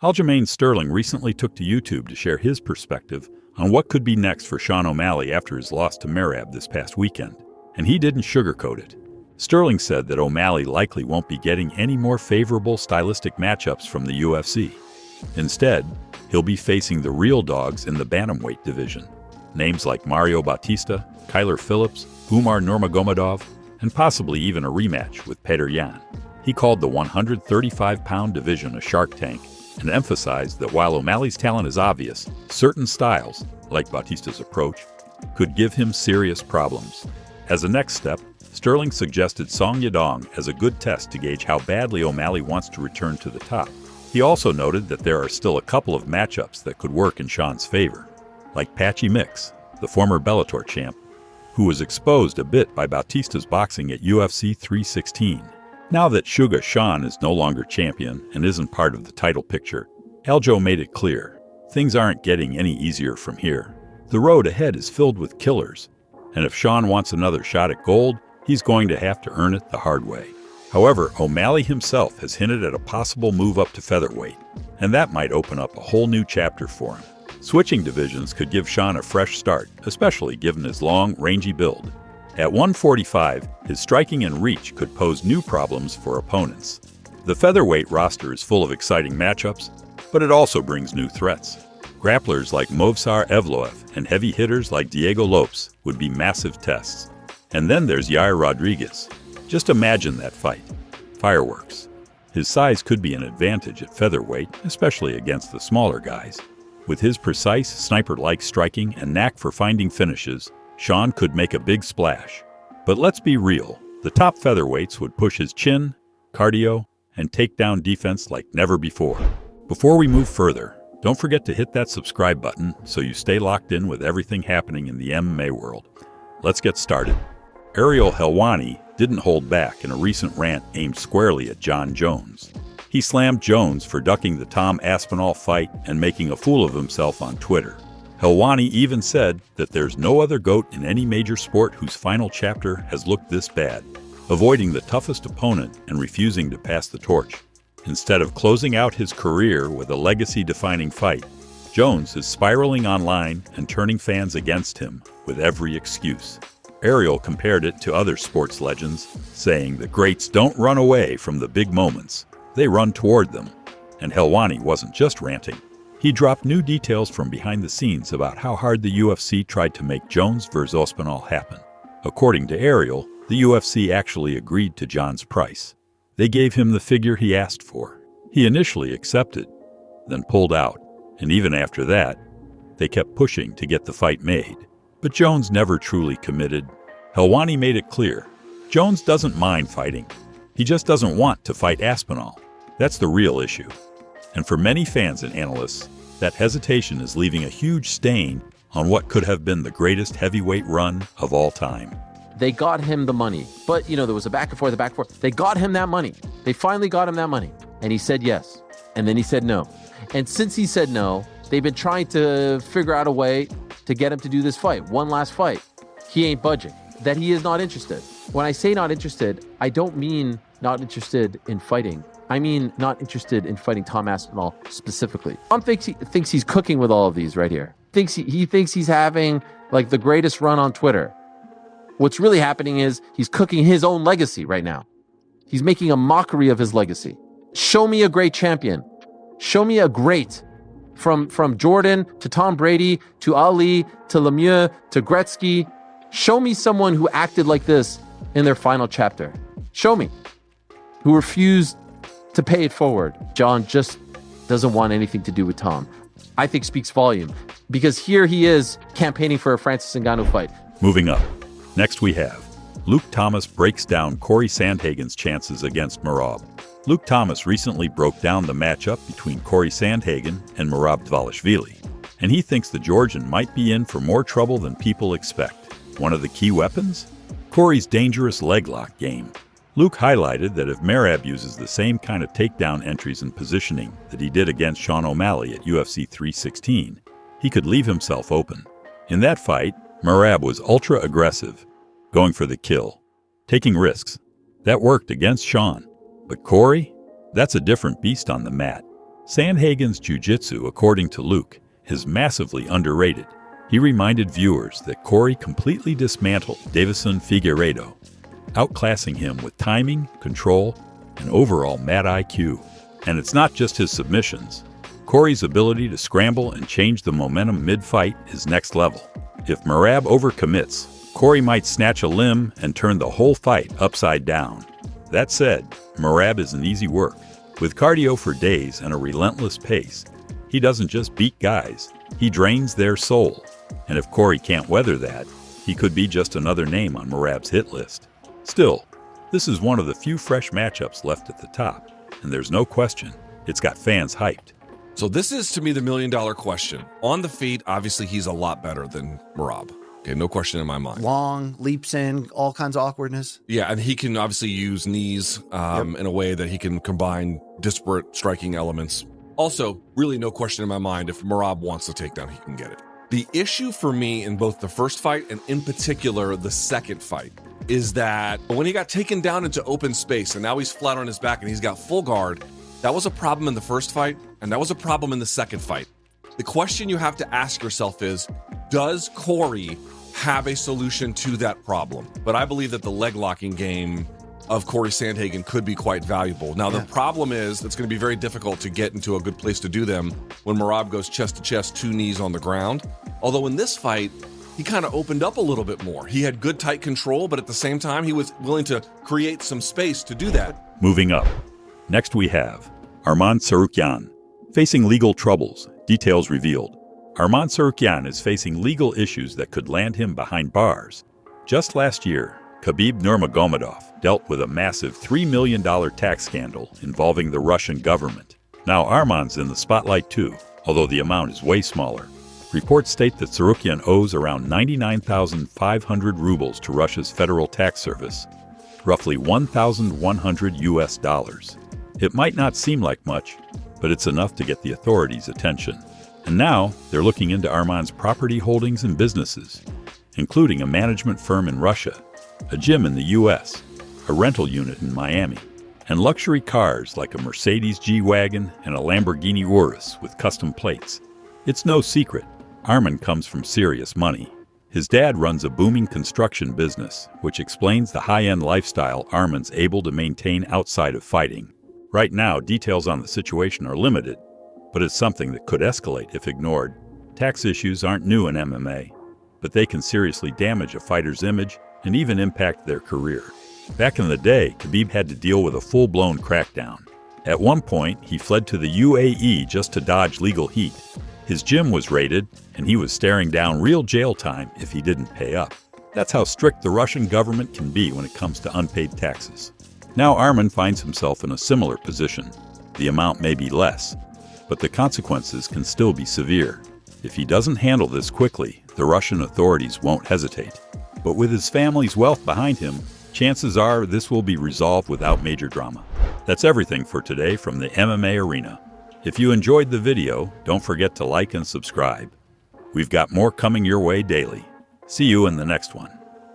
Aljamain Sterling recently took to YouTube to share his perspective on what could be next for Sean O'Malley after his loss to Merab this past weekend, and he didn't sugarcoat it. Sterling said that O'Malley likely won't be getting any more favorable stylistic matchups from the UFC. Instead, he'll be facing the real dogs in the bantamweight division, names like Mario Bautista, Kyler Phillips, Umar Nurmagomedov, and possibly even a rematch with Petr Yan. He called the 135-pound division a shark tank and emphasized that while O'Malley's talent is obvious, certain styles, like Bautista's approach, could give him serious problems. As a next step, Sterling suggested Song Yadong as a good test to gauge how badly O'Malley wants to return to the top. He also noted that there are still a couple of matchups that could work in Sean's favor, like Patchy Mix, the former Bellator champ, who was exposed a bit by Bautista's boxing at UFC 316. Now that Suga Sean is no longer champion and isn't part of the title picture, Aljo made it clear, things aren't getting any easier from here. The road ahead is filled with killers, and if Sean wants another shot at gold, he's going to have to earn it the hard way. However, O'Malley himself has hinted at a possible move up to featherweight, and that might open up a whole new chapter for him. Switching divisions could give Sean a fresh start, especially given his long, rangy build. At 145, his striking and reach could pose new problems for opponents. The featherweight roster is full of exciting matchups, but it also brings new threats. Grapplers like Movsar Evloev and heavy hitters like Diego Lopes would be massive tests. And then there's Yair Rodriguez. Just imagine that fight. Fireworks. His size could be an advantage at featherweight, especially against the smaller guys. With his precise, sniper-like striking and knack for finding finishes, Sean could make a big splash. But let's be real, the top featherweights would push his chin, cardio, and takedown defense like never before. Before we move further, don't forget to hit that subscribe button so you stay locked in with everything happening in the MMA world. Let's get started. Ariel Helwani didn't hold back in a recent rant aimed squarely at Jon Jones. He slammed Jones for ducking the Tom Aspinall fight and making a fool of himself on Twitter. Helwani even said that there's no other GOAT in any major sport whose final chapter has looked this bad, avoiding the toughest opponent and refusing to pass the torch. Instead of closing out his career with a legacy-defining fight, Jones is spiraling online and turning fans against him with every excuse. Ariel compared it to other sports legends, saying the greats don't run away from the big moments, they run toward them. And Helwani wasn't just ranting. He dropped new details from behind the scenes about how hard the UFC tried to make Jones vs. Aspinall happen. According to Ariel, the UFC actually agreed to Jon's price. They gave him the figure he asked for. He initially accepted, then pulled out, and even after that, they kept pushing to get the fight made. But Jones never truly committed. Helwani made it clear, Jones doesn't mind fighting. He just doesn't want to fight Aspinall. That's the real issue. And for many fans and analysts, that hesitation is leaving a huge stain on what could have been the greatest heavyweight run of all time. They got him the money, but there was a back and forth. They got him that money. They finally got him that money. And he said yes. And then he said no. And since he said no, they've been trying to figure out a way to get him to do this fight. One last fight. He ain't budging. That he is not interested. When I say not interested, I don't mean not interested in fighting. I mean not interested in fighting Tom Aspinall specifically. Tom thinks he's cooking with all of these right here. He thinks he's having like the greatest run on Twitter. What's really happening is he's cooking his own legacy right now. He's making a mockery of his legacy. Show me a great champion. Show me a great. From Jordan to Tom Brady to Ali to Lemieux to Gretzky. Show me someone who acted like this in their final chapter. Show me. Who refused to pay it forward. Jon just doesn't want anything to do with Tom. I think speaks volume because here he is campaigning for a Francis Ngannou fight. Moving up. Next we have Luke Thomas breaks down Cory Sandhagen's chances against Merab. Luke Thomas recently broke down the matchup between Cory Sandhagen and Merab Dvalishvili, and he thinks the Georgian might be in for more trouble than people expect. One of the key weapons? Cory's dangerous leg lock game. Luke highlighted that if Merab uses the same kind of takedown entries and positioning that he did against Sean O'Malley at UFC 316, he could leave himself open. In that fight, Merab was ultra-aggressive, going for the kill, taking risks. That worked against Sean. But Cory? That's a different beast on the mat. Sandhagen's jiu-jitsu, according to Luke, is massively underrated. He reminded viewers that Cory completely dismantled Davison Figueiredo, outclassing him with timing, control, and overall mad IQ. And it's not just his submissions. Cory's ability to scramble and change the momentum mid-fight is next level. If Merab overcommits, Cory might snatch a limb and turn the whole fight upside down. That said, Merab isn't easy work. With cardio for days and a relentless pace, he doesn't just beat guys, he drains their soul. And if Cory can't weather that, he could be just another name on Merab's hit list. Still, this is one of the few fresh matchups left at the top, and there's no question, it's got fans hyped. So this is, to me, the million-dollar question. On the feet, obviously, he's a lot better than Merab. Okay, no question in my mind. Long, leaps in, all kinds of awkwardness. Yeah, and he can obviously use knees in a way that he can combine disparate striking elements. Also, really no question in my mind, if Merab wants the takedown, he can get it. The issue for me in both the first fight and in particular the second fight is that when he got taken down into open space and now he's flat on his back and he's got full guard, that was a problem in the first fight and that was a problem in the second fight. The question you have to ask yourself is, does Cory have a solution to that problem? But I believe that the leg locking game of Cory Sandhagen could be quite valuable. Now, the problem is it's going to be very difficult to get into a good place to do them when Merab goes chest to chest, 2 knees on the ground. Although in this fight, he kind of opened up a little bit more. He had good tight control, but at the same time, he was willing to create some space to do that. Moving up. Next we have Arman Tsarukyan, facing legal troubles, details revealed. Arman Tsarukyan is facing legal issues that could land him behind bars. Just last year, Khabib Nurmagomedov dealt with a massive $3 million tax scandal involving the Russian government. Now Arman's in the spotlight too, although the amount is way smaller. Reports state that Tsarukyan owes around 99,500 rubles to Russia's Federal Tax Service, roughly $1,100 US. It might not seem like much, but it's enough to get the authorities' attention. And now they're looking into Arman's property holdings and businesses, including a management firm in Russia, a gym in the US, a rental unit in Miami, and luxury cars like a Mercedes G-Wagon and a Lamborghini Urus with custom plates. It's no secret, Arman comes from serious money. His dad runs a booming construction business, which explains the high-end lifestyle Arman's able to maintain outside of fighting. Right now, details on the situation are limited, but it's something that could escalate if ignored. Tax issues aren't new in MMA, but they can seriously damage a fighter's image and even impact their career. Back in the day, Khabib had to deal with a full-blown crackdown. At one point, he fled to the UAE just to dodge legal heat. His gym was raided, and he was staring down real jail time if he didn't pay up. That's how strict the Russian government can be when it comes to unpaid taxes. Now Arman finds himself in a similar position. The amount may be less, but the consequences can still be severe. If he doesn't handle this quickly, the Russian authorities won't hesitate. But with his family's wealth behind him, chances are this will be resolved without major drama. That's everything for today from the MMA arena. If you enjoyed the video, don't forget to like and subscribe. We've got more coming your way daily. See you in the next one.